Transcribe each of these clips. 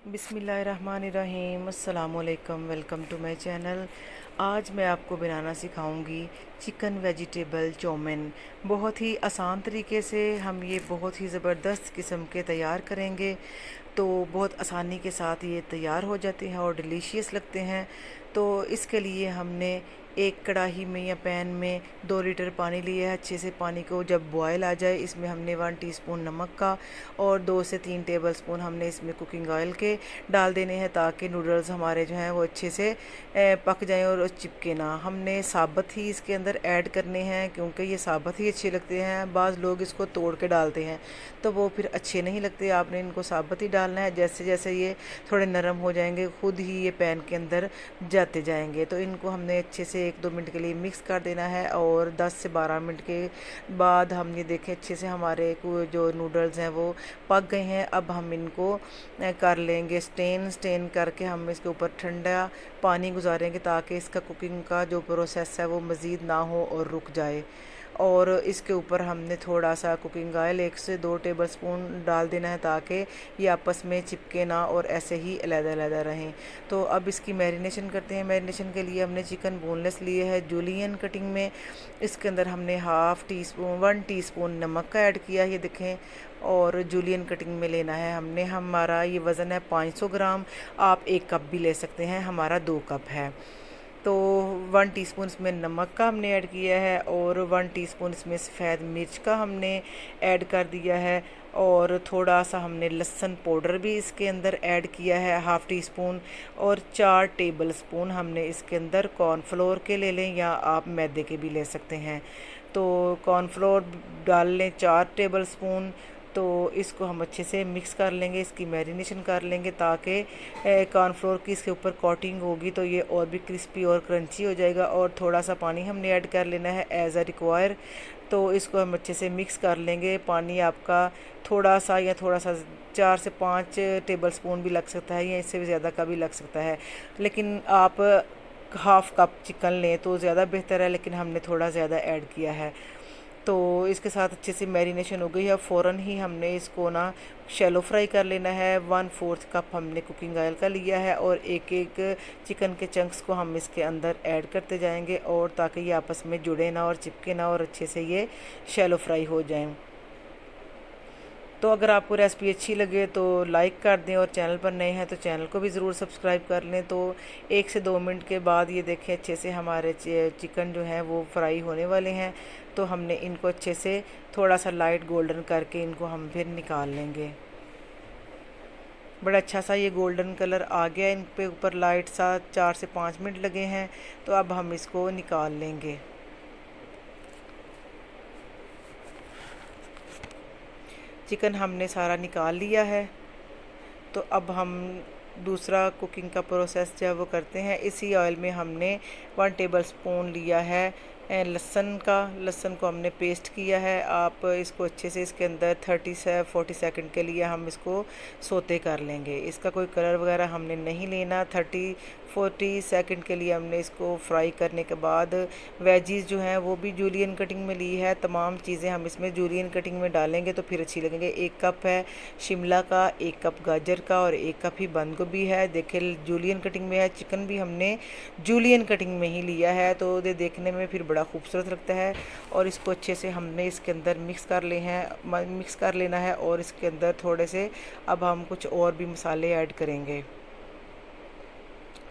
बिस्मिल्लाहिर्रहमानिर्रहीम, अस्सलामुअलैकुम। Welcome to my channel. आज मैं आपको बनाना सिखाऊंगी चिकन वेजिटेबल चौमिन। बहुत ही आसान तरीके से हम ये बहुत ही ज़बरदस्त किस्म के तैयार करेंगे। तो बहुत आसानी के साथ ये तैयार हो जाते हैं और डिलीशियस लगते हैं। तो इसके लिए हमने एक कढ़ाई में या पैन में 2 लीटर पानी लिया है। अच्छे से पानी को जब बॉयल आ जाए, इसमें हमने 1 टीस्पून नमक का और 2 से 3 टेबलस्पून हमने इसमें कुकिंग ऑयल के डाल देने हैं, ताकि नूडल्स हमारे जो हैं वो अच्छे से पक जाएं और चिपके ना। हमने साबुत ही इसके अंदर ऐड करने हैं, क्योंकि ये साबुत ही अच्छे लगते हैं। बाज़ लोग इसको तोड़ के डालते हैं तो वो फिर अच्छे नहीं लगते। आपने इनको साबुत ही डालना है। जैसे जैसे ये थोड़े नरम हो जाएंगे, खुद ही ये पैन के अंदर जाते जाएंगे। तो इनको हमने अच्छे से 1-2 मिनट के लिए मिक्स कर देना है और 10 से 12 मिनट के बाद हम ये देखें अच्छे से हमारे जो नूडल्स हैं वो पक गए हैं। अब हम इनको कर लेंगे स्टेन करके हम इसके ऊपर ठंडा पानी गुजारेंगे, ताकि इसका कुकिंग का जो प्रोसेस है वो मज़ीद ना हो और रुक जाए। और इसके ऊपर हमने थोड़ा सा कुकिंग ऑयल 1 से 2 टेबलस्पून डाल देना है, ताकि ये आपस में चिपके ना और ऐसे ही अलग-अलग रहें। तो अब इसकी मैरिनेशन करते हैं। मैरिनेशन के लिए हमने चिकन बोनलेस लिए है जूलियन कटिंग में। इसके अंदर हमने 1 टीस्पून नमक का ऐड किया, ये देखें। और जूलियन कटिंग में लेना है हमने। हमारा ये वज़न है 500 ग्राम। आप 1 कप भी ले सकते हैं, हमारा 2 कप है। तो 1 टीस्पून इसमें नमक का हमने ऐड किया है और 1 टीस्पून इसमें सफ़ेद मिर्च का हमने ऐड कर दिया है। और थोड़ा सा हमने लहसुन पाउडर भी इसके अंदर ऐड किया है, 1/2 टीस्पून। और 4 टेबलस्पून हमने इसके अंदर कॉर्नफ्लोर के ले लें, या आप मैदे के भी ले सकते हैं। तो कॉर्नफ्लोर डाल लें 4 टेबलस्पून। तो इसको हम अच्छे से मिक्स कर लेंगे, इसकी मैरिनेशन कर लेंगे, ताकि कॉर्नफ्लोर की इसके ऊपर कोटिंग होगी तो ये और भी क्रिस्पी और क्रंची हो जाएगा। और थोड़ा सा पानी हमने ऐड कर लेना है एज़ अ रिक्वायर। तो इसको हम अच्छे से मिक्स कर लेंगे। पानी आपका थोड़ा सा या थोड़ा सा 4 से 5 टेबलस्पून भी लग सकता है, या इससे भी ज़्यादा का भी लग सकता है। लेकिन आप 1/2 कप चिकन लें तो ज़्यादा बेहतर है, लेकिन हमने थोड़ा ज़्यादा ऐड किया है। तो इसके साथ अच्छे से मैरिनेशन हो गई है। फ़ौरन ही हमने इसको ना शैलो फ्राई कर लेना है। 1/4 कप हमने कुकिंग ऑयल का लिया है और एक एक चिकन के चंक्स को हम इसके अंदर ऐड करते जाएंगे, और ताकि ये आपस में जुड़े ना और चिपके ना और अच्छे से ये शैलो फ्राई हो जाएं। तो अगर आपको रेसिपी अच्छी लगे तो लाइक कर दें, और चैनल पर नए हैं तो चैनल को भी ज़रूर सब्सक्राइब कर लें। तो 1 से 2 मिनट के बाद ये देखें अच्छे से हमारे चिकन जो हैं वो फ्राई होने वाले हैं। तो हमने इनको अच्छे से थोड़ा सा लाइट गोल्डन करके इनको हम फिर निकाल लेंगे। बड़ा अच्छा सा ये गोल्डन कलर आ गया, इन पे ऊपर लाइट सा 4 से 5 मिनट लगे हैं। तो अब हम इसको निकाल लेंगे। चिकन हमने सारा निकाल लिया है। तो अब हम दूसरा कुकिंग का प्रोसेस जो है वो करते हैं। इसी ऑयल में हमने 1 टेबलस्पून लिया है लहसुन का। लहसुन को हमने पेस्ट किया है। आप इसको अच्छे से इसके अंदर 30 से 40 सेकंड के लिए हम इसको सोते कर लेंगे। इसका कोई कलर वगैरह हमने नहीं लेना। 30-40 सेकंड के लिए हमने इसको फ्राई करने के बाद वेजीज़ जो हैं वो भी जूलियन कटिंग में ली है। तमाम चीज़ें हम इसमें जूलियन कटिंग में डालेंगे तो फिर अच्छी लगेंगे। 1 कप है शिमला का, 1 कप गाजर का और 1 कप ही बंद गोभी है। देखिए जूलियन कटिंग में है। चिकन भी हमने जूलियन कटिंग में ही लिया है, तो ये देखने में फिर बड़ा खूबसूरत लगता है। और इसको अच्छे से हमने इसके अंदर मिक्स कर लेना है। और इसके अंदर थोड़े से अब हम कुछ और भी मसाले ऐड करेंगे।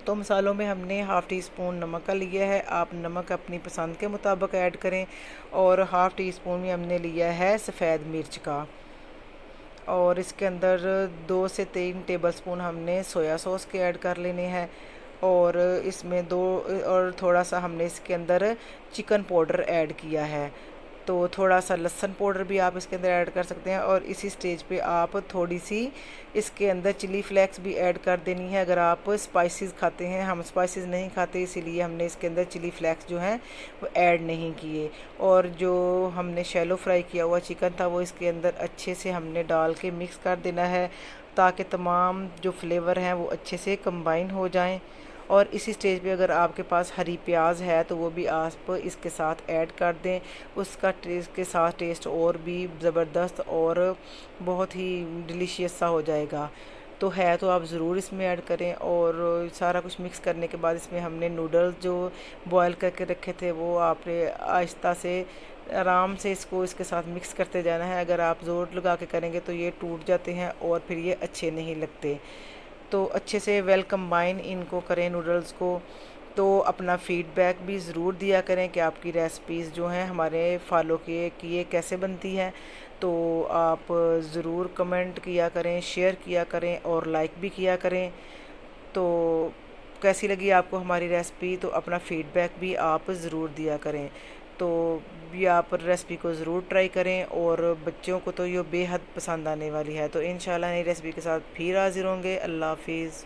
तो मसालों में हमने 1/2 टीस्पून नमक का लिया है। आप नमक अपनी पसंद के मुताबिक ऐड करें। और 1/2 टीस्पून में हमने लिया है सफ़ेद मिर्च का। और इसके अंदर 2 से 3 टेबलस्पून हमने सोया सॉस के ऐड कर लेने हैं। और इसमें दो और थोड़ा सा हमने इसके अंदर चिकन पाउडर ऐड किया है। तो थोड़ा सा लहसुन पाउडर भी आप इसके अंदर ऐड कर सकते हैं। और इसी स्टेज पे आप थोड़ी सी इसके अंदर चिली फ्लेक्स भी ऐड कर देनी है, अगर आप स्पाइसेस खाते हैं। हम स्पाइसेस नहीं खाते, इसीलिए हमने इसके अंदर चिली फ्लेक्स जो हैं वो ऐड नहीं किए। और जो हमने शैलो फ्राई किया हुआ चिकन था वो इसके अंदर अच्छे से हमने डाल के मिक्स कर देना है, ताकि तमाम जो फ्लेवर हैं वो अच्छे से कंबाइन हो जाएं। और इसी स्टेज पे अगर आपके पास हरी प्याज है तो वो भी आप इसके साथ ऐड कर दें। उसका टेस्ट के साथ टेस्ट और भी ज़बरदस्त और बहुत ही डिलीशियस सा हो जाएगा। तो है तो आप ज़रूर इसमें ऐड करें। और सारा कुछ मिक्स करने के बाद इसमें हमने नूडल्स जो बॉयल करके रखे थे वो आपने आहिस्ता से आराम से इसको इसके साथ मिक्स करते जाना है। अगर आप ज़ोर लगा के करेंगे तो ये टूट जाते हैं और फिर ये अच्छे नहीं लगते। तो अच्छे से वेल कंबाइन इनको करें नूडल्स को। तो अपना फ़ीडबैक भी ज़रूर दिया करें कि आपकी रेसिपीज़ जो हैं हमारे फॉलो किए कैसे बनती है। तो आप ज़रूर कमेंट किया करें, शेयर किया करें और लाइक भी किया करें। तो कैसी लगी आपको हमारी रेसिपी, तो अपना फ़ीडबैक भी आप ज़रूर दिया करें। तो भी आप रेसिपी को ज़रूर ट्राई करें और बच्चों को तो ये बेहद पसंद आने वाली है। तो इंशाल्लाह नई रेसिपी के साथ फिर हाज़िर होंगे। अल्लाह हाफिज़।